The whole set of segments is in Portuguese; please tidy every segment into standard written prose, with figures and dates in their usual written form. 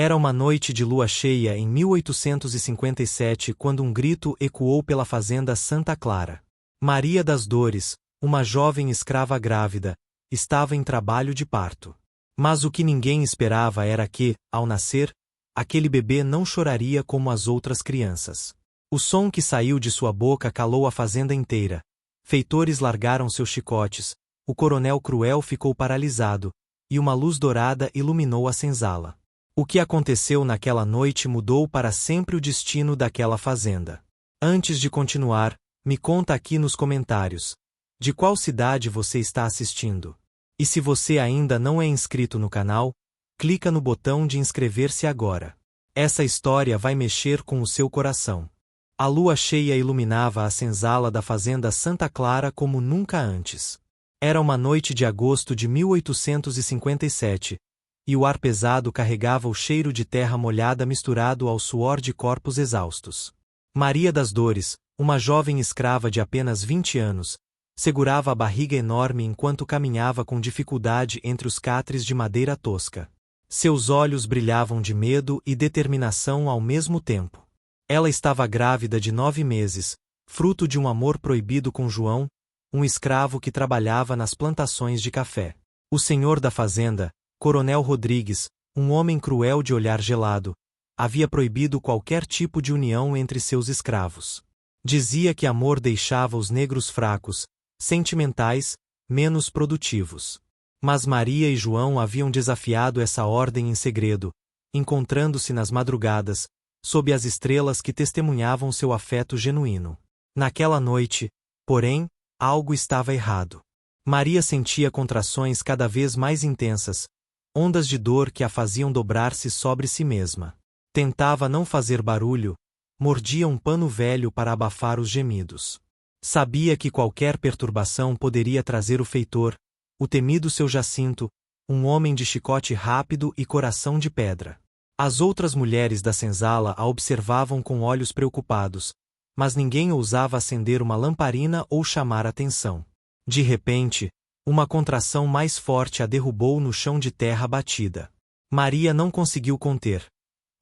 Era uma noite de lua cheia em 1857 quando um grito ecoou pela fazenda Santa Clara. Maria das Dores, uma jovem escrava grávida, estava em trabalho de parto. Mas o que ninguém esperava era que, ao nascer, aquele bebê não choraria como as outras crianças. O som que saiu de sua boca calou a fazenda inteira. Feitores largaram seus chicotes, o coronel Cruel ficou paralisado, e uma luz dourada iluminou a senzala. O que aconteceu naquela noite mudou para sempre o destino daquela fazenda. Antes de continuar, me conta aqui nos comentários. De qual cidade você está assistindo? E se você ainda não é inscrito no canal, clica no botão de inscrever-se agora. Essa história vai mexer com o seu coração. A lua cheia iluminava a senzala da fazenda Santa Clara como nunca antes. Era uma noite de agosto de 1857, e o ar pesado carregava o cheiro de terra molhada misturado ao suor de corpos exaustos. Maria das Dores, uma jovem escrava de apenas 20 anos, segurava a barriga enorme enquanto caminhava com dificuldade entre os catres de madeira tosca. Seus olhos brilhavam de medo e determinação ao mesmo tempo. Ela estava grávida de 9 meses, fruto de um amor proibido com João, um escravo que trabalhava nas plantações de café. O senhor da fazenda, Coronel Rodrigues, um homem cruel de olhar gelado, havia proibido qualquer tipo de união entre seus escravos. Dizia que amor deixava os negros fracos, sentimentais, menos produtivos. Mas Maria e João haviam desafiado essa ordem em segredo, encontrando-se nas madrugadas, sob as estrelas que testemunhavam seu afeto genuíno. Naquela noite, porém, algo estava errado. Maria sentia contrações cada vez mais intensas, ondas de dor que a faziam dobrar-se sobre si mesma. Tentava não fazer barulho, mordia um pano velho para abafar os gemidos. Sabia que qualquer perturbação poderia trazer o feitor, o temido seu Jacinto, um homem de chicote rápido e coração de pedra. As outras mulheres da senzala a observavam com olhos preocupados, mas ninguém ousava acender uma lamparina ou chamar atenção. De repente, uma contração mais forte a derrubou no chão de terra batida. Maria não conseguiu conter.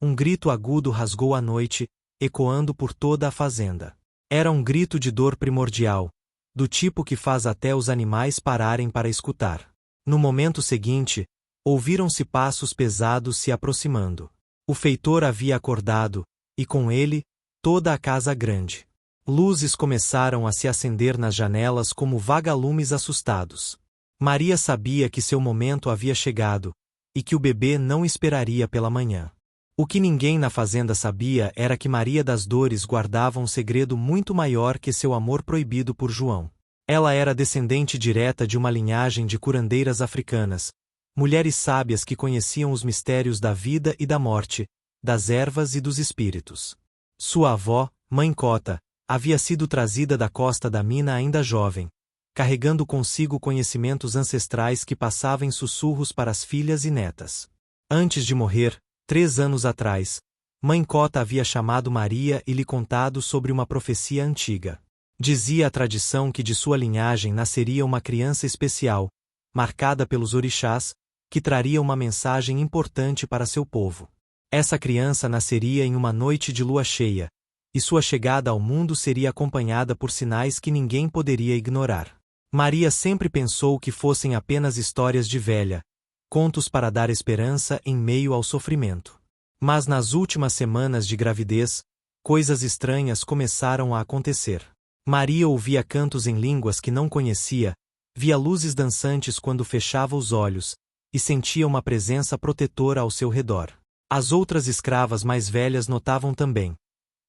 Um grito agudo rasgou a noite, ecoando por toda a fazenda. Era um grito de dor primordial, do tipo que faz até os animais pararem para escutar. No momento seguinte, ouviram-se passos pesados se aproximando. O feitor havia acordado, e com ele, toda a casa grande. Luzes começaram a se acender nas janelas como vagalumes assustados. Maria sabia que seu momento havia chegado, e que o bebê não esperaria pela manhã. O que ninguém na fazenda sabia era que Maria das Dores guardava um segredo muito maior que seu amor proibido por João. Ela era descendente direta de uma linhagem de curandeiras africanas, mulheres sábias que conheciam os mistérios da vida e da morte, das ervas e dos espíritos. Sua avó, Mãe Cota, havia sido trazida da costa da mina ainda jovem, carregando consigo conhecimentos ancestrais que passava em sussurros para as filhas e netas. Antes de morrer, 3 anos atrás, Mãe Cota havia chamado Maria e lhe contado sobre uma profecia antiga. Dizia a tradição que de sua linhagem nasceria uma criança especial, marcada pelos orixás, que traria uma mensagem importante para seu povo. Essa criança nasceria em uma noite de lua cheia, e sua chegada ao mundo seria acompanhada por sinais que ninguém poderia ignorar. Maria sempre pensou que fossem apenas histórias de velha, contos para dar esperança em meio ao sofrimento. Mas nas últimas semanas de gravidez, coisas estranhas começaram a acontecer. Maria ouvia cantos em línguas que não conhecia, via luzes dançantes quando fechava os olhos, e sentia uma presença protetora ao seu redor. As outras escravas mais velhas notavam também.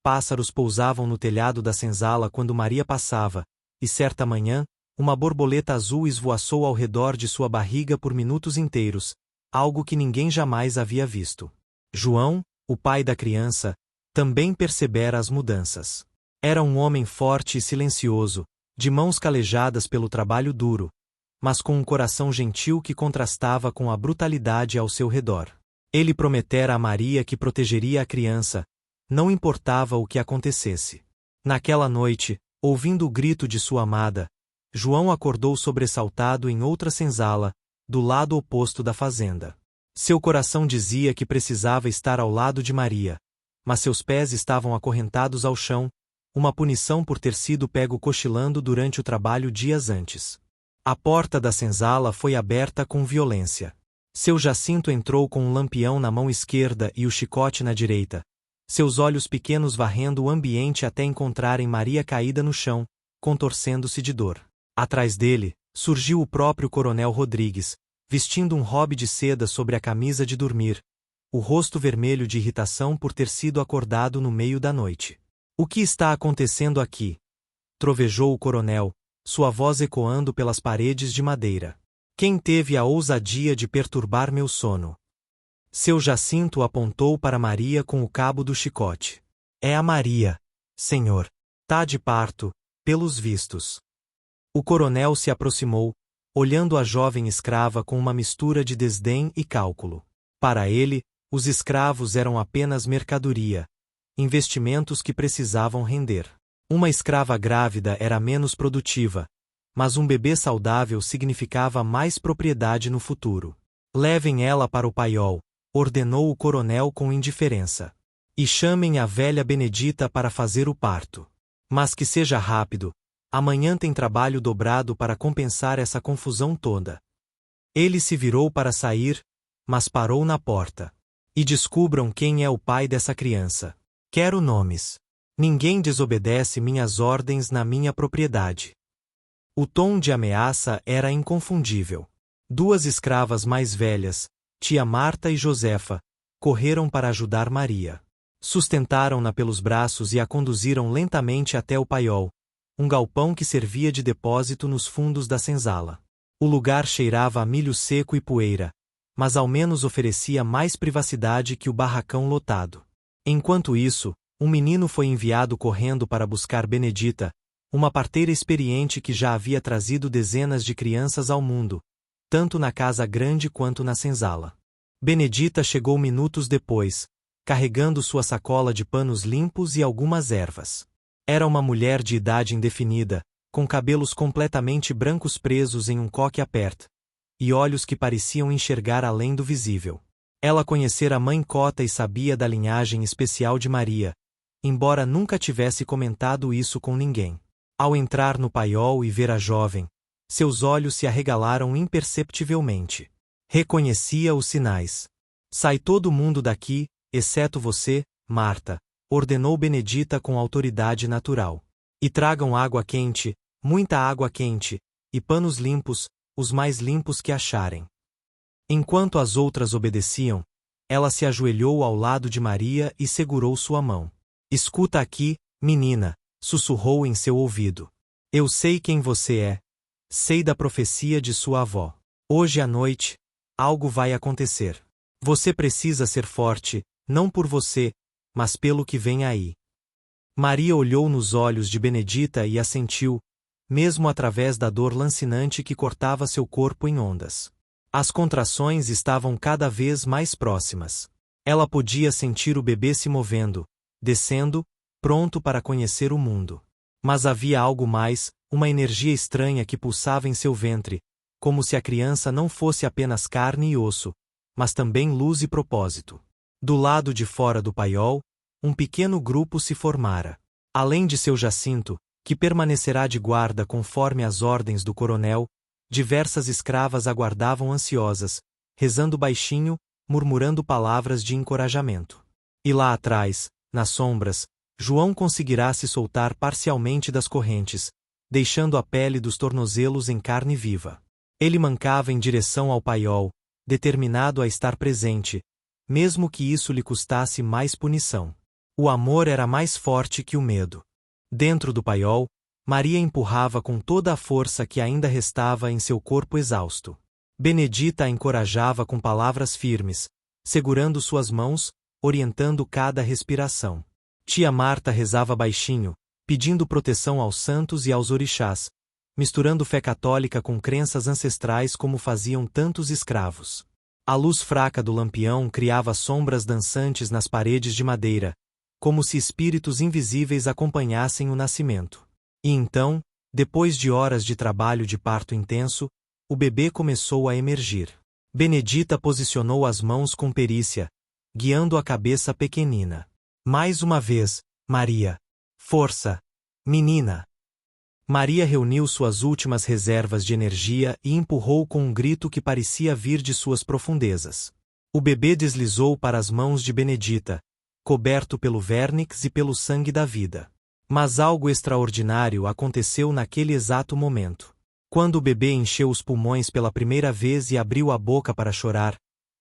Pássaros pousavam no telhado da senzala quando Maria passava, e certa manhã, uma borboleta azul esvoaçou ao redor de sua barriga por minutos inteiros, algo que ninguém jamais havia visto. João, o pai da criança, também percebera as mudanças. Era um homem forte e silencioso, de mãos calejadas pelo trabalho duro, mas com um coração gentil que contrastava com a brutalidade ao seu redor. Ele prometera a Maria que protegeria a criança, não importava o que acontecesse. Naquela noite, ouvindo o grito de sua amada, João acordou sobressaltado em outra senzala, do lado oposto da fazenda. Seu coração dizia que precisava estar ao lado de Maria, mas seus pés estavam acorrentados ao chão, uma punição por ter sido pego cochilando durante o trabalho dias antes. A porta da senzala foi aberta com violência. Seu Jacinto entrou com um lampião na mão esquerda e o chicote na direita, seus olhos pequenos varrendo o ambiente até encontrarem Maria caída no chão, contorcendo-se de dor. Atrás dele, surgiu o próprio Coronel Rodrigues, vestindo um robe de seda sobre a camisa de dormir, o rosto vermelho de irritação por ter sido acordado no meio da noite. O que está acontecendo aqui? Trovejou o coronel, sua voz ecoando pelas paredes de madeira. Quem teve a ousadia de perturbar meu sono? Seu Jacinto apontou para Maria com o cabo do chicote. É a Maria, senhor. Tá de parto, pelos vistos. O coronel se aproximou, olhando a jovem escrava com uma mistura de desdém e cálculo. Para ele, os escravos eram apenas mercadoria, investimentos que precisavam render. Uma escrava grávida era menos produtiva, mas um bebê saudável significava mais propriedade no futuro. Levem ela para o paiol, ordenou o coronel com indiferença. E chamem a velha Benedita para fazer o parto. Mas que seja rápido, amanhã tem trabalho dobrado para compensar essa confusão toda. Ele se virou para sair, mas parou na porta. E descubram quem é o pai dessa criança. Quero nomes. Ninguém desobedece minhas ordens na minha propriedade. O tom de ameaça era inconfundível. Duas escravas mais velhas, tia Marta e Josefa, correram para ajudar Maria. Sustentaram-na pelos braços e a conduziram lentamente até o paiol, um galpão que servia de depósito nos fundos da senzala. O lugar cheirava a milho seco e poeira, mas ao menos oferecia mais privacidade que o barracão lotado. Enquanto isso, um menino foi enviado correndo para buscar Benedita, uma parteira experiente que já havia trazido dezenas de crianças ao mundo, tanto na casa grande quanto na senzala. Benedita chegou minutos depois, carregando sua sacola de panos limpos e algumas ervas. Era uma mulher de idade indefinida, com cabelos completamente brancos presos em um coque aperto, e olhos que pareciam enxergar além do visível. Ela conhecera a mãe Cota e sabia da linhagem especial de Maria, embora nunca tivesse comentado isso com ninguém. Ao entrar no paiol e ver a jovem, seus olhos se arregalaram imperceptivelmente. Reconhecia os sinais. Sai todo mundo daqui, exceto você, Marta, ordenou Benedita com autoridade natural. E tragam água quente, muita água quente, e panos limpos, os mais limpos que acharem. Enquanto as outras obedeciam, ela se ajoelhou ao lado de Maria e segurou sua mão. Escuta aqui, menina, sussurrou em seu ouvido. Eu sei quem você é. Sei da profecia de sua avó. Hoje à noite, algo vai acontecer. Você precisa ser forte, não por você, mas pelo que vem aí. Maria olhou nos olhos de Benedita e assentiu, mesmo através da dor lancinante que cortava seu corpo em ondas. As contrações estavam cada vez mais próximas. Ela podia sentir o bebê se movendo, descendo, pronto para conhecer o mundo. Mas havia algo mais, uma energia estranha que pulsava em seu ventre, como se a criança não fosse apenas carne e osso, mas também luz e propósito. Do lado de fora do paiol, um pequeno grupo se formara. Além de seu Jacinto, que permanecerá de guarda conforme as ordens do coronel, diversas escravas aguardavam ansiosas, rezando baixinho, murmurando palavras de encorajamento. E lá atrás, nas sombras, João conseguirá se soltar parcialmente das correntes, deixando a pele dos tornozelos em carne viva. Ele mancava em direção ao paiol, determinado a estar presente, mesmo que isso lhe custasse mais punição. O amor era mais forte que o medo. Dentro do paiol, Maria empurrava com toda a força que ainda restava em seu corpo exausto. Benedita a encorajava com palavras firmes, segurando suas mãos, orientando cada respiração. Tia Marta rezava baixinho, pedindo proteção aos santos e aos orixás, misturando fé católica com crenças ancestrais como faziam tantos escravos. A luz fraca do lampião criava sombras dançantes nas paredes de madeira, como se espíritos invisíveis acompanhassem o nascimento. E então, depois de horas de trabalho de parto intenso, o bebê começou a emergir. Benedita posicionou as mãos com perícia, guiando a cabeça pequenina. Mais uma vez, Maria. Força! Menina! Maria reuniu suas últimas reservas de energia e empurrou com um grito que parecia vir de suas profundezas. O bebê deslizou para as mãos de Benedita, coberto pelo vernix e pelo sangue da vida. Mas algo extraordinário aconteceu naquele exato momento. Quando o bebê encheu os pulmões pela primeira vez e abriu a boca para chorar,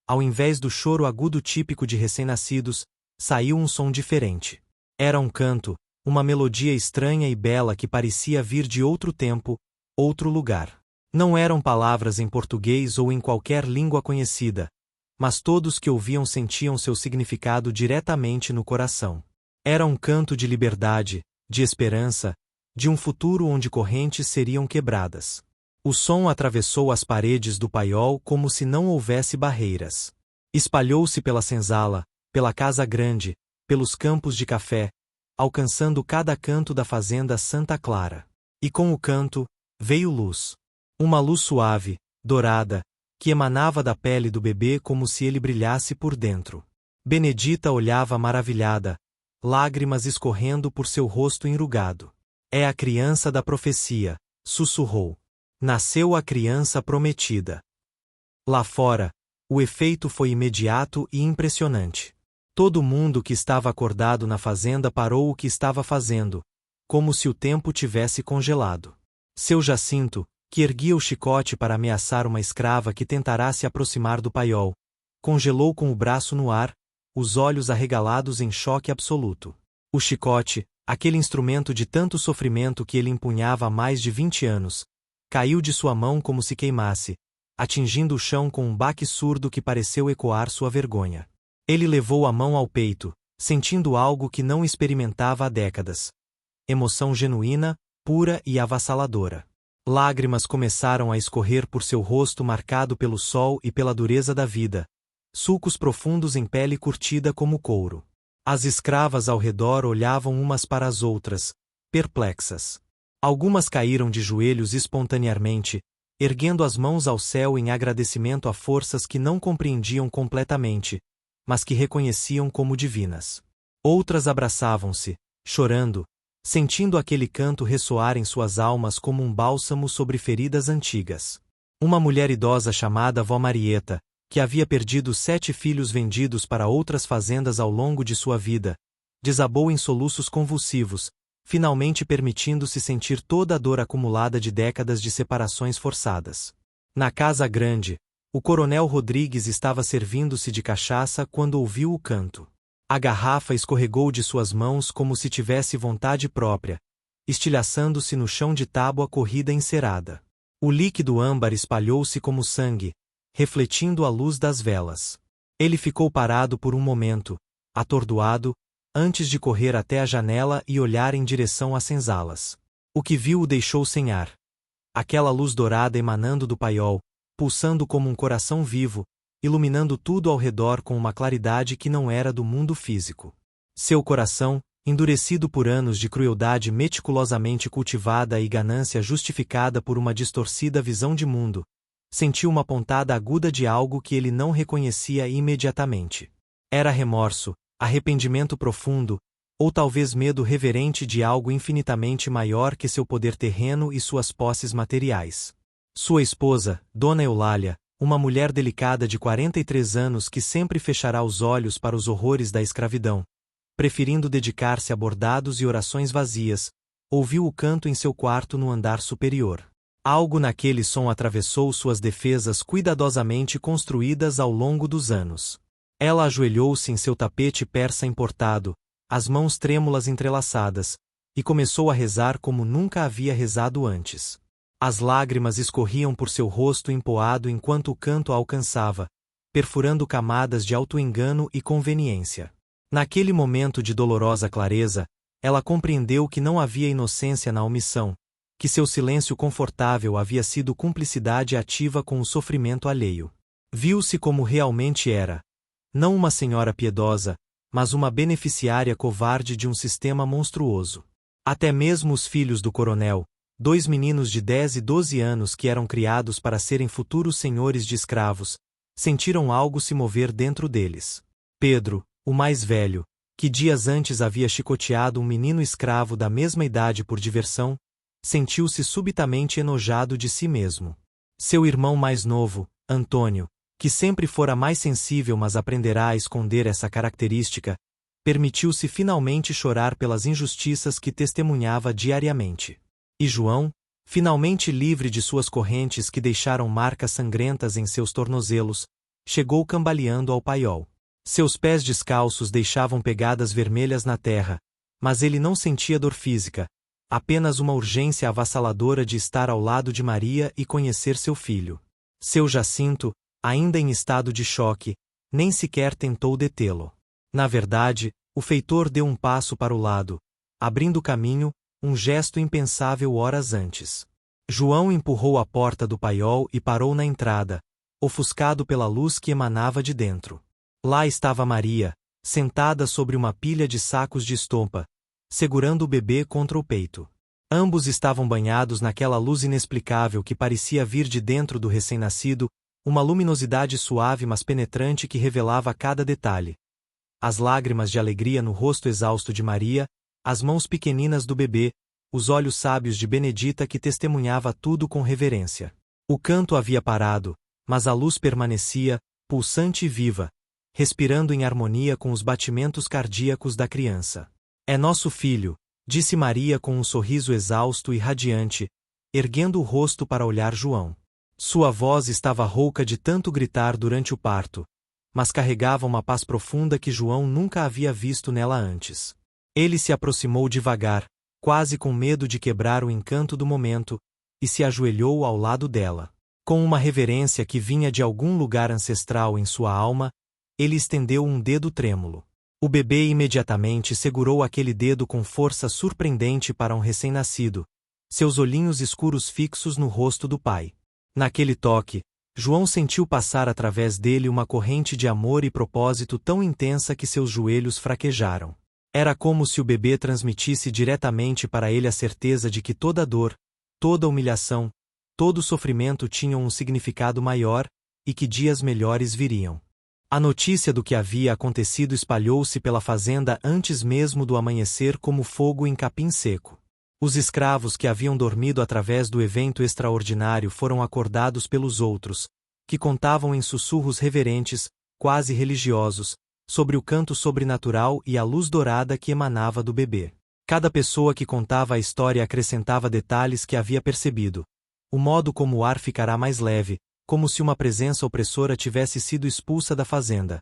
ao invés do choro agudo típico de recém-nascidos, saiu um som diferente. Era um canto, uma melodia estranha e bela que parecia vir de outro tempo, outro lugar. Não eram palavras em português ou em qualquer língua conhecida, mas todos que ouviam sentiam seu significado diretamente no coração. Era um canto de liberdade, de esperança, de um futuro onde correntes seriam quebradas. O som atravessou as paredes do paiol como se não houvesse barreiras. Espalhou-se pela senzala, pela casa grande, pelos campos de café, alcançando cada canto da fazenda Santa Clara. E com o canto, veio luz. Uma luz suave, dourada, que emanava da pele do bebê como se ele brilhasse por dentro. Benedita olhava maravilhada, lágrimas escorrendo por seu rosto enrugado. É a criança da profecia, sussurrou. Nasceu a criança prometida. Lá fora, o efeito foi imediato e impressionante. Todo mundo que estava acordado na fazenda parou o que estava fazendo, como se o tempo tivesse congelado. Seu Jacinto, que erguia o chicote para ameaçar uma escrava que tentará se aproximar do paiol, congelou com o braço no ar, os olhos arregalados em choque absoluto. O chicote, aquele instrumento de tanto sofrimento que ele empunhava há mais de 20 anos, caiu de sua mão como se queimasse, atingindo o chão com um baque surdo que pareceu ecoar sua vergonha. Ele levou a mão ao peito, sentindo algo que não experimentava há décadas. Emoção genuína, pura e avassaladora. Lágrimas começaram a escorrer por seu rosto marcado pelo sol e pela dureza da vida, sulcos profundos em pele curtida como couro. As escravas ao redor olhavam umas para as outras, perplexas. Algumas caíram de joelhos espontaneamente, erguendo as mãos ao céu em agradecimento a forças que não compreendiam completamente, mas que reconheciam como divinas. Outras abraçavam-se, chorando, sentindo aquele canto ressoar em suas almas como um bálsamo sobre feridas antigas. Uma mulher idosa chamada Vó Marieta, que havia perdido 7 filhos vendidos para outras fazendas ao longo de sua vida, desabou em soluços convulsivos, finalmente permitindo-se sentir toda a dor acumulada de décadas de separações forçadas. Na casa grande, o coronel Rodrigues estava servindo-se de cachaça quando ouviu o canto. A garrafa escorregou de suas mãos como se tivesse vontade própria, estilhaçando-se no chão de tábua corrida encerada. O líquido âmbar espalhou-se como sangue, refletindo a luz das velas. Ele ficou parado por um momento, atordoado, antes de correr até a janela e olhar em direção às senzalas. O que viu o deixou sem ar. Aquela luz dourada emanando do paiol, pulsando como um coração vivo, iluminando tudo ao redor com uma claridade que não era do mundo físico. Seu coração, endurecido por anos de crueldade meticulosamente cultivada e ganância justificada por uma distorcida visão de mundo, sentiu uma pontada aguda de algo que ele não reconhecia imediatamente. Era remorso, arrependimento profundo, ou talvez medo reverente de algo infinitamente maior que seu poder terreno e suas posses materiais. Sua esposa, Dona Eulália, uma mulher delicada de 43 anos que sempre fechará os olhos para os horrores da escravidão, preferindo dedicar-se a bordados e orações vazias, ouviu o canto em seu quarto no andar superior. Algo naquele som atravessou suas defesas cuidadosamente construídas ao longo dos anos. Ela ajoelhou-se em seu tapete persa importado, as mãos trêmulas entrelaçadas, e começou a rezar como nunca havia rezado antes. As lágrimas escorriam por seu rosto empoado enquanto o canto a alcançava, perfurando camadas de auto-engano e conveniência. Naquele momento de dolorosa clareza, ela compreendeu que não havia inocência na omissão, que seu silêncio confortável havia sido cumplicidade ativa com o sofrimento alheio. Viu-se como realmente era. Não uma senhora piedosa, mas uma beneficiária covarde de um sistema monstruoso. Até mesmo os filhos do coronel, 2 meninos de 10 e 12 anos que eram criados para serem futuros senhores de escravos, sentiram algo se mover dentro deles. Pedro, o mais velho, que dias antes havia chicoteado um menino escravo da mesma idade por diversão, sentiu-se subitamente enojado de si mesmo. Seu irmão mais novo, Antônio, que sempre fora mais sensível mas aprenderá a esconder essa característica, permitiu-se finalmente chorar pelas injustiças que testemunhava diariamente. E João, finalmente livre de suas correntes que deixaram marcas sangrentas em seus tornozelos, chegou cambaleando ao paiol. Seus pés descalços deixavam pegadas vermelhas na terra, mas ele não sentia dor física, apenas uma urgência avassaladora de estar ao lado de Maria e conhecer seu filho. Seu Jacinto, ainda em estado de choque, nem sequer tentou detê-lo. Na verdade, o feitor deu um passo para o lado, abrindo caminho, um gesto impensável horas antes. João empurrou a porta do paiol e parou na entrada, ofuscado pela luz que emanava de dentro. Lá estava Maria, sentada sobre uma pilha de sacos de estopa, segurando o bebê contra o peito. Ambos estavam banhados naquela luz inexplicável que parecia vir de dentro do recém-nascido, uma luminosidade suave mas penetrante que revelava cada detalhe. As lágrimas de alegria no rosto exausto de Maria, as mãos pequeninas do bebê, os olhos sábios de Benedita que testemunhava tudo com reverência. O canto havia parado, mas a luz permanecia, pulsante e viva, respirando em harmonia com os batimentos cardíacos da criança. É nosso filho, disse Maria com um sorriso exausto e radiante, erguendo o rosto para olhar João. Sua voz estava rouca de tanto gritar durante o parto, mas carregava uma paz profunda que João nunca havia visto nela antes. Ele se aproximou devagar, quase com medo de quebrar o encanto do momento, e se ajoelhou ao lado dela. Com uma reverência que vinha de algum lugar ancestral em sua alma, ele estendeu um dedo trêmulo. O bebê imediatamente segurou aquele dedo com força surpreendente para um recém-nascido, seus olhinhos escuros fixos no rosto do pai. Naquele toque, João sentiu passar através dele uma corrente de amor e propósito tão intensa que seus joelhos fraquejaram. Era como se o bebê transmitisse diretamente para ele a certeza de que toda dor, toda humilhação, todo sofrimento tinham um significado maior, e que dias melhores viriam. A notícia do que havia acontecido espalhou-se pela fazenda antes mesmo do amanhecer como fogo em capim seco. Os escravos que haviam dormido através do evento extraordinário foram acordados pelos outros, que contavam em sussurros reverentes, quase religiosos, sobre o canto sobrenatural e a luz dourada que emanava do bebê. Cada pessoa que contava a história acrescentava detalhes que havia percebido. O modo como o ar ficará mais leve, como se uma presença opressora tivesse sido expulsa da fazenda.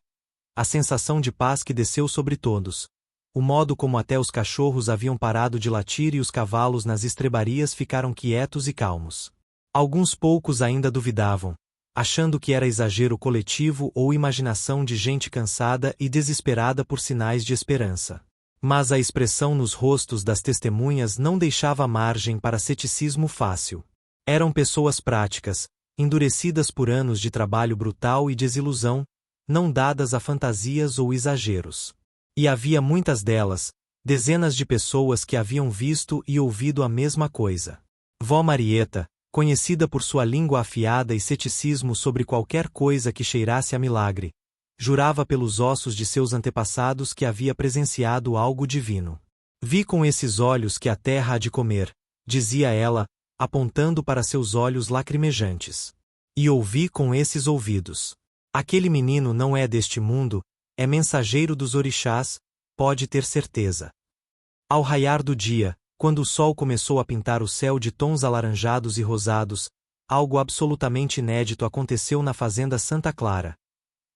A sensação de paz que desceu sobre todos. O modo como até os cachorros haviam parado de latir e os cavalos nas estrebarias ficaram quietos e calmos. Alguns poucos ainda duvidavam, achando que era exagero coletivo ou imaginação de gente cansada e desesperada por sinais de esperança. Mas a expressão nos rostos das testemunhas não deixava margem para ceticismo fácil. Eram pessoas práticas, endurecidas por anos de trabalho brutal e desilusão, não dadas a fantasias ou exageros. E havia muitas delas, dezenas de pessoas que haviam visto e ouvido a mesma coisa. Vó Marieta, conhecida por sua língua afiada e ceticismo sobre qualquer coisa que cheirasse a milagre, jurava pelos ossos de seus antepassados que havia presenciado algo divino. Vi com esses olhos que a terra há de comer, dizia ela, apontando para seus olhos lacrimejantes. E ouvi com esses ouvidos. Aquele menino não é deste mundo, é mensageiro dos orixás, pode ter certeza. Ao raiar do dia, quando o sol começou a pintar o céu de tons alaranjados e rosados, algo absolutamente inédito aconteceu na fazenda Santa Clara.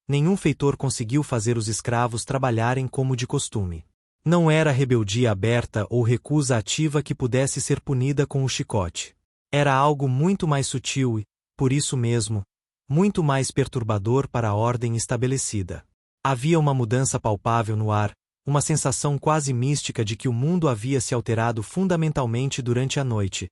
Nenhum feitor conseguiu fazer os escravos trabalharem como de costume. Não era rebeldia aberta ou recusa ativa que pudesse ser punida com o chicote. Era algo muito mais sutil e, por isso mesmo, muito mais perturbador para a ordem estabelecida. Havia uma mudança palpável no ar, uma sensação quase mística de que o mundo havia se alterado fundamentalmente durante a noite,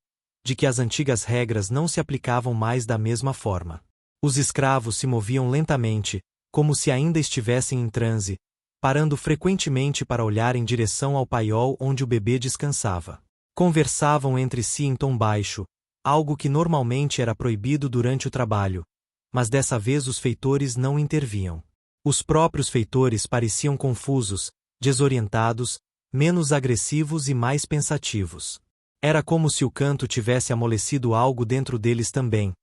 de que as antigas regras não se aplicavam mais da mesma forma. Os escravos se moviam lentamente, como se ainda estivessem em transe, parando frequentemente para olhar em direção ao paiol onde o bebê descansava. Conversavam entre si em tom baixo, algo que normalmente era proibido durante o trabalho, mas dessa vez os feitores não intervinham. Os próprios feitores pareciam confusos, desorientados, menos agressivos e mais pensativos. Era como se o canto tivesse amolecido algo dentro deles também,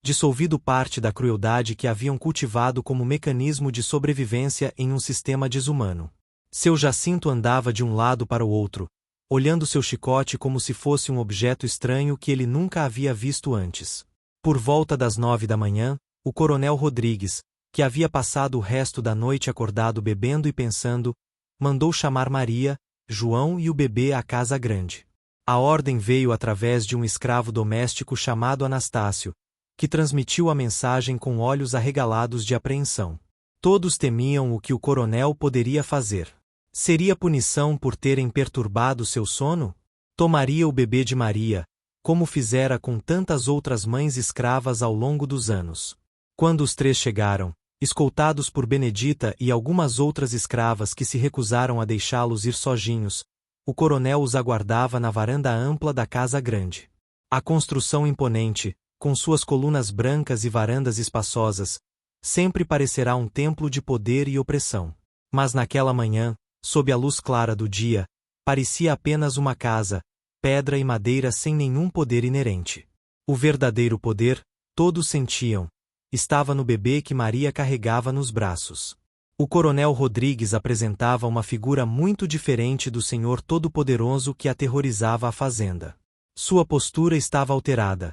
dissolvido parte da crueldade que haviam cultivado como mecanismo de sobrevivência em um sistema desumano. Seu Jacinto andava de um lado para o outro, olhando seu chicote como se fosse um objeto estranho que ele nunca havia visto antes. Por volta das 9 da manhã, o coronel Rodrigues, que havia passado o resto da noite acordado bebendo e pensando, mandou chamar Maria, João e o bebê à casa grande. A ordem veio através de um escravo doméstico chamado Anastácio, que transmitiu a mensagem com olhos arregalados de apreensão. Todos temiam o que o coronel poderia fazer. Seria punição por terem perturbado seu sono? Tomaria o bebê de Maria, como fizera com tantas outras mães escravas ao longo dos anos. Quando os três chegaram, escoltados por Benedita e algumas outras escravas que se recusaram a deixá-los ir sozinhos, o coronel os aguardava na varanda ampla da casa grande. A construção imponente, com suas colunas brancas e varandas espaçosas, sempre parecerá um templo de poder e opressão. Mas naquela manhã, sob a luz clara do dia, parecia apenas uma casa, pedra e madeira sem nenhum poder inerente. O verdadeiro poder, todos sentiam, estava no bebê que Maria carregava nos braços. O coronel Rodrigues apresentava uma figura muito diferente do senhor todo-poderoso que aterrorizava a fazenda. Sua postura estava alterada,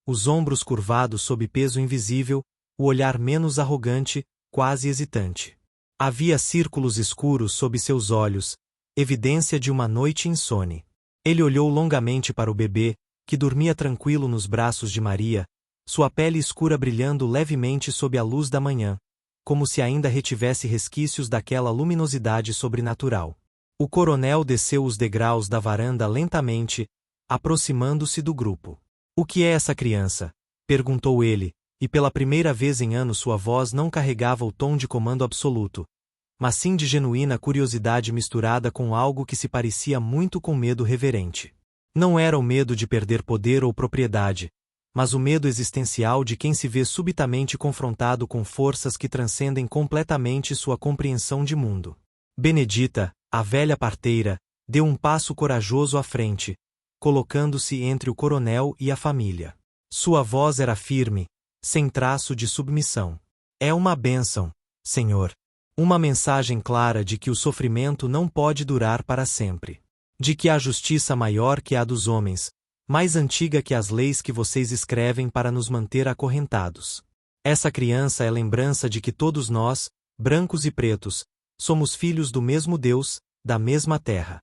os ombros curvados sob peso invisível, o olhar menos arrogante, quase hesitante. Havia círculos escuros sob seus olhos, evidência de uma noite insone. Ele olhou longamente para o bebê, que dormia tranquilo nos braços de Maria, sua pele escura brilhando levemente sob a luz da manhã, como se ainda retivesse resquícios daquela luminosidade sobrenatural. O coronel desceu os degraus da varanda lentamente, aproximando-se do grupo. "O que é essa criança?" perguntou ele, e pela primeira vez em anos sua voz não carregava o tom de comando absoluto, mas sim de genuína curiosidade misturada com algo que se parecia muito com medo reverente. Não era o medo de perder poder ou propriedade, mas o medo existencial de quem se vê subitamente confrontado com forças que transcendem completamente sua compreensão de mundo. Benedita, a velha parteira, deu um passo corajoso à frente, colocando-se entre o coronel e a família. Sua voz era firme, sem traço de submissão. "É uma bênção, senhor. Uma mensagem clara de que o sofrimento não pode durar para sempre. De que há justiça maior que a dos homens, mais antiga que as leis que vocês escrevem para nos manter acorrentados. Essa criança é lembrança de que todos nós, brancos e pretos, somos filhos do mesmo Deus, da mesma terra."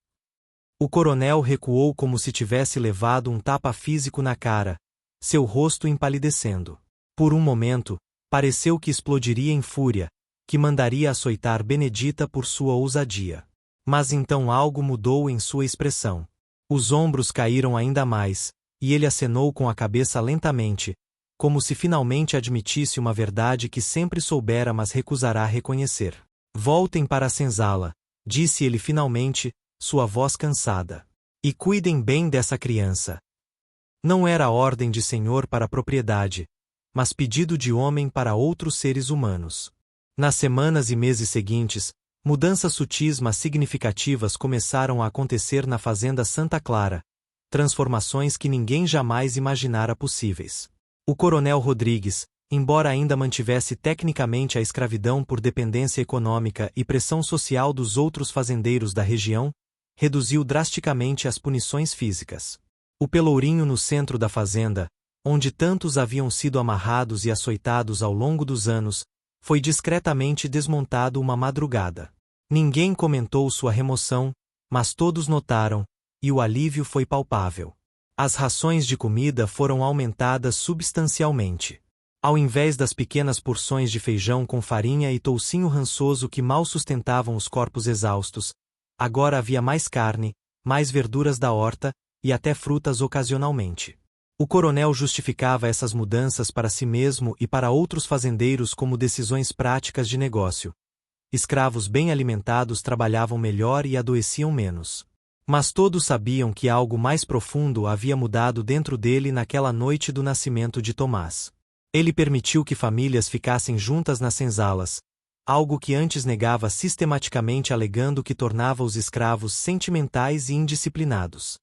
O coronel recuou como se tivesse levado um tapa físico na cara, seu rosto empalidecendo. Por um momento, pareceu que explodiria em fúria, que mandaria açoitar Benedita por sua ousadia. Mas então algo mudou em sua expressão. Os ombros caíram ainda mais, e ele acenou com a cabeça lentamente, como se finalmente admitisse uma verdade que sempre soubera mas recusará reconhecer. "Voltem para a senzala", disse ele finalmente, sua voz cansada. "E cuidem bem dessa criança." Não era ordem de senhor para a propriedade, mas pedido de homem para outros seres humanos. Nas semanas e meses seguintes, mudanças sutis mas significativas começaram a acontecer na fazenda Santa Clara, transformações que ninguém jamais imaginara possíveis. O coronel Rodrigues, embora ainda mantivesse tecnicamente a escravidão por dependência econômica e pressão social dos outros fazendeiros da região, reduziu drasticamente as punições físicas. O pelourinho no centro da fazenda, onde tantos haviam sido amarrados e açoitados ao longo dos anos, foi discretamente desmontado uma madrugada. Ninguém comentou sua remoção, mas todos notaram, e o alívio foi palpável. As rações de comida foram aumentadas substancialmente. Ao invés das pequenas porções de feijão com farinha e toucinho rançoso que mal sustentavam os corpos exaustos, agora havia mais carne, mais verduras da horta, e até frutas ocasionalmente. O coronel justificava essas mudanças para si mesmo e para outros fazendeiros como decisões práticas de negócio. Escravos bem alimentados trabalhavam melhor e adoeciam menos. Mas todos sabiam que algo mais profundo havia mudado dentro dele naquela noite do nascimento de Tomás. Ele permitiu que famílias ficassem juntas nas senzalas, algo que antes negava sistematicamente, alegando que tornava os escravos sentimentais e indisciplinados.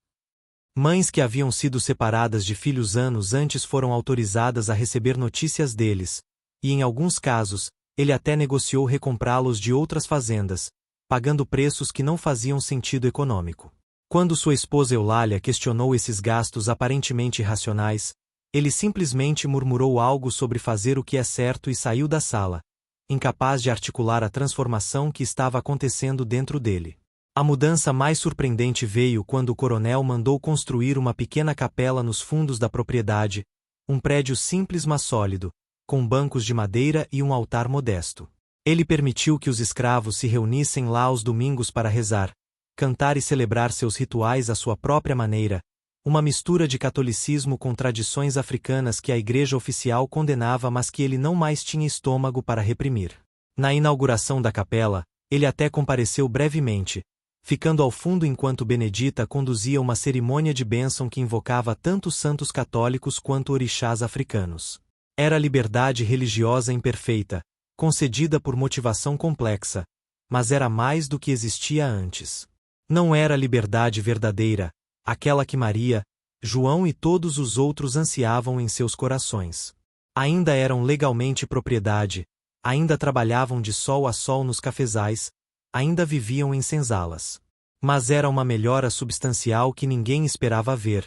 Mães que haviam sido separadas de filhos anos antes foram autorizadas a receber notícias deles, e em alguns casos, ele até negociou recomprá-los de outras fazendas, pagando preços que não faziam sentido econômico. Quando sua esposa Eulália questionou esses gastos aparentemente irracionais, ele simplesmente murmurou algo sobre fazer o que é certo e saiu da sala, incapaz de articular a transformação que estava acontecendo dentro dele. A mudança mais surpreendente veio quando o coronel mandou construir uma pequena capela nos fundos da propriedade, um prédio simples mas sólido, com bancos de madeira e um altar modesto. Ele permitiu que os escravos se reunissem lá aos domingos para rezar, cantar e celebrar seus rituais à sua própria maneira, uma mistura de catolicismo com tradições africanas que a igreja oficial condenava, mas que ele não mais tinha estômago para reprimir. Na inauguração da capela, ele até compareceu brevemente, ficando ao fundo enquanto Benedita conduzia uma cerimônia de bênção que invocava tanto santos católicos quanto orixás africanos. Era liberdade religiosa imperfeita, concedida por motivação complexa, mas era mais do que existia antes. Não era liberdade verdadeira, aquela que Maria, João e todos os outros ansiavam em seus corações. Ainda eram legalmente propriedade, ainda trabalhavam de sol a sol nos cafezais, ainda viviam em senzalas. Mas era uma melhora substancial que ninguém esperava ver,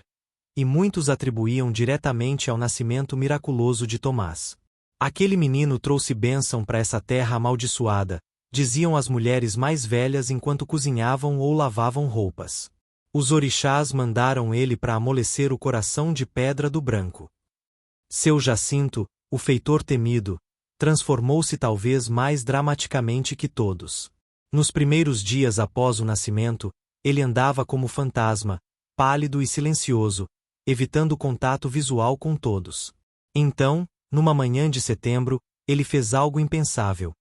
e muitos atribuíam diretamente ao nascimento miraculoso de Tomás. Aquele menino trouxe bênção para essa terra amaldiçoada, diziam as mulheres mais velhas enquanto cozinhavam ou lavavam roupas. Os orixás mandaram ele para amolecer o coração de pedra do branco. Seu Jacinto, o feitor temido, transformou-se talvez mais dramaticamente que todos. Nos primeiros dias após o nascimento, ele andava como fantasma, pálido e silencioso, evitando contato visual com todos. Então, numa manhã de setembro, ele fez algo impensável.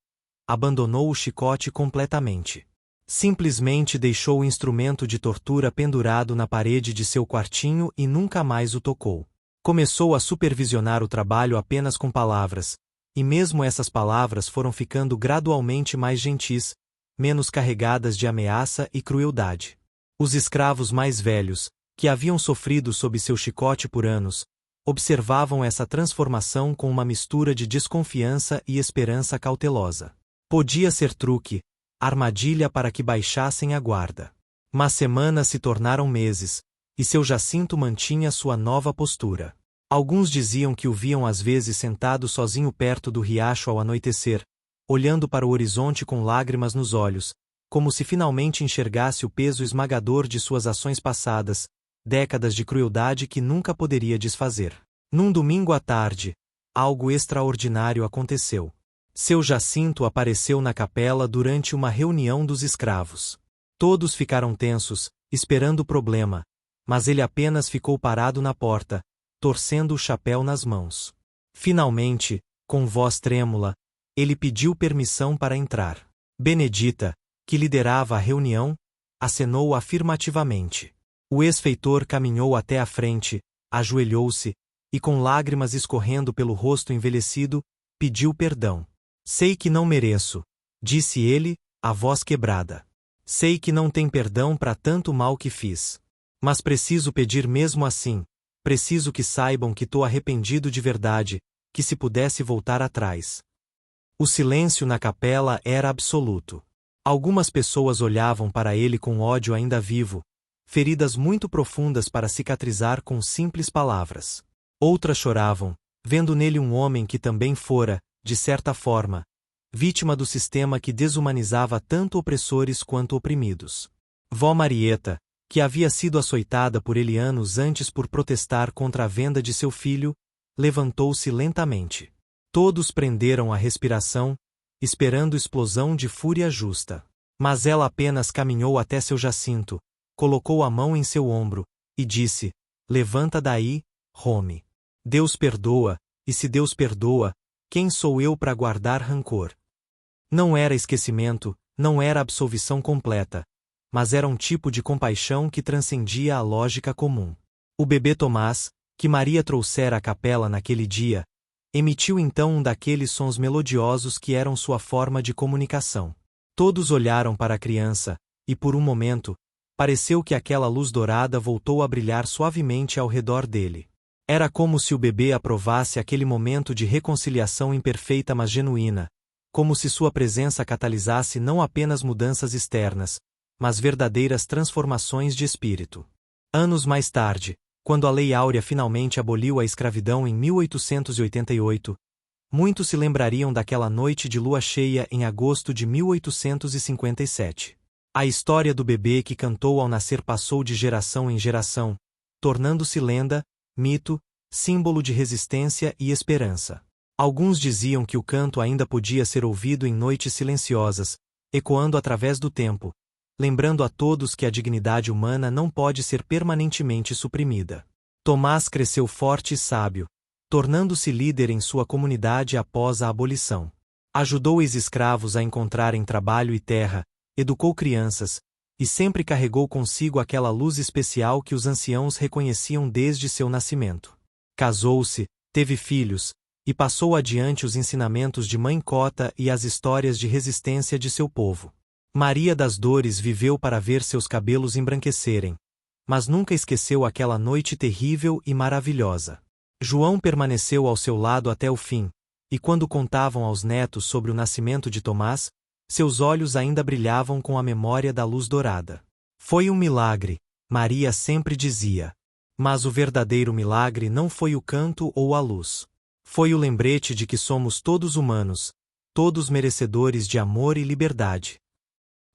Abandonou o chicote completamente. Simplesmente deixou o instrumento de tortura pendurado na parede de seu quartinho e nunca mais o tocou. Começou a supervisionar o trabalho apenas com palavras, e mesmo essas palavras foram ficando gradualmente mais gentis, menos carregadas de ameaça e crueldade. Os escravos mais velhos, que haviam sofrido sob seu chicote por anos, observavam essa transformação com uma mistura de desconfiança e esperança cautelosa. Podia ser truque, armadilha para que baixassem a guarda. Mas semanas se tornaram meses, e seu Jacinto mantinha sua nova postura. Alguns diziam que o viam às vezes sentado sozinho perto do riacho ao anoitecer, olhando para o horizonte com lágrimas nos olhos, como se finalmente enxergasse o peso esmagador de suas ações passadas, décadas de crueldade que nunca poderia desfazer. Num domingo à tarde, algo extraordinário aconteceu. Seu Jacinto apareceu na capela durante uma reunião dos escravos. Todos ficaram tensos, esperando o problema, mas ele apenas ficou parado na porta, torcendo o chapéu nas mãos. Finalmente, com voz trêmula, ele pediu permissão para entrar. Benedita, que liderava a reunião, acenou afirmativamente. O ex-feitor caminhou até a frente, ajoelhou-se, e com lágrimas escorrendo pelo rosto envelhecido, pediu perdão. Sei que não mereço, disse ele, a voz quebrada. Sei que não tem perdão para tanto mal que fiz. Mas preciso pedir mesmo assim, preciso que saibam que tô arrependido de verdade, que se pudesse voltar atrás. O silêncio na capela era absoluto. Algumas pessoas olhavam para ele com ódio ainda vivo, feridas muito profundas para cicatrizar com simples palavras. Outras choravam, vendo nele um homem que também fora, de certa forma, vítima do sistema que desumanizava tanto opressores quanto oprimidos. Vó Marieta, que havia sido açoitada por ele anos antes por protestar contra a venda de seu filho, levantou-se lentamente. Todos prenderam a respiração, esperando explosão de fúria justa. Mas ela apenas caminhou até seu Jacinto, colocou a mão em seu ombro, e disse: "Levanta daí, Rome. Deus perdoa, e se Deus perdoa, quem sou eu para guardar rancor?" Não era esquecimento, não era absolvição completa, mas era um tipo de compaixão que transcendia a lógica comum. O bebê Tomás, que Maria trouxera à capela naquele dia, Emitiu então um daqueles sons melodiosos que eram sua forma de comunicação. Todos olharam para a criança, e por um momento, pareceu que aquela luz dourada voltou a brilhar suavemente ao redor dele. Era como se o bebê aprovasse aquele momento de reconciliação imperfeita mas genuína, como se sua presença catalisasse não apenas mudanças externas, mas verdadeiras transformações de espírito. Anos mais tarde, quando a Lei Áurea finalmente aboliu a escravidão em 1888, muitos se lembrariam daquela noite de lua cheia em agosto de 1857. A história do bebê que cantou ao nascer passou de geração em geração, tornando-se lenda, mito, símbolo de resistência e esperança. Alguns diziam que o canto ainda podia ser ouvido em noites silenciosas, ecoando através do tempo, lembrando a todos que a dignidade humana não pode ser permanentemente suprimida. Tomás cresceu forte e sábio, tornando-se líder em sua comunidade após a abolição. Ajudou ex-escravos a encontrarem trabalho e terra, educou crianças, e sempre carregou consigo aquela luz especial que os anciãos reconheciam desde seu nascimento. Casou-se, teve filhos, e passou adiante os ensinamentos de Mãe Cota e as histórias de resistência de seu povo. Maria das Dores viveu para ver seus cabelos embranquecerem, mas nunca esqueceu aquela noite terrível e maravilhosa. João permaneceu ao seu lado até o fim, e quando contavam aos netos sobre o nascimento de Tomás, seus olhos ainda brilhavam com a memória da luz dourada. Foi um milagre, Maria sempre dizia. Mas o verdadeiro milagre não foi o canto ou a luz. Foi o lembrete de que somos todos humanos, todos merecedores de amor e liberdade.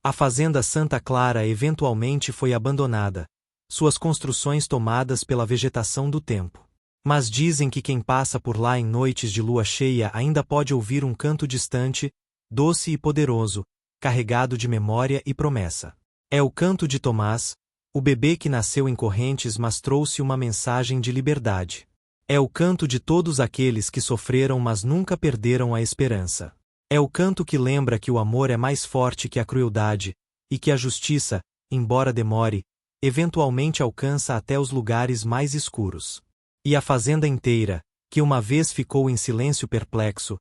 A fazenda Santa Clara eventualmente foi abandonada, suas construções tomadas pela vegetação do tempo. Mas dizem que quem passa por lá em noites de lua cheia ainda pode ouvir um canto distante, doce e poderoso, carregado de memória e promessa. É o canto de Tomás, o bebê que nasceu em correntes mas trouxe uma mensagem de liberdade. É o canto de todos aqueles que sofreram mas nunca perderam a esperança. É o canto que lembra que o amor é mais forte que a crueldade, e que a justiça, embora demore, eventualmente alcança até os lugares mais escuros. E a fazenda inteira, que uma vez ficou em silêncio perplexo,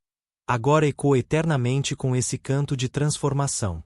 agora ecoa eternamente com esse canto de transformação.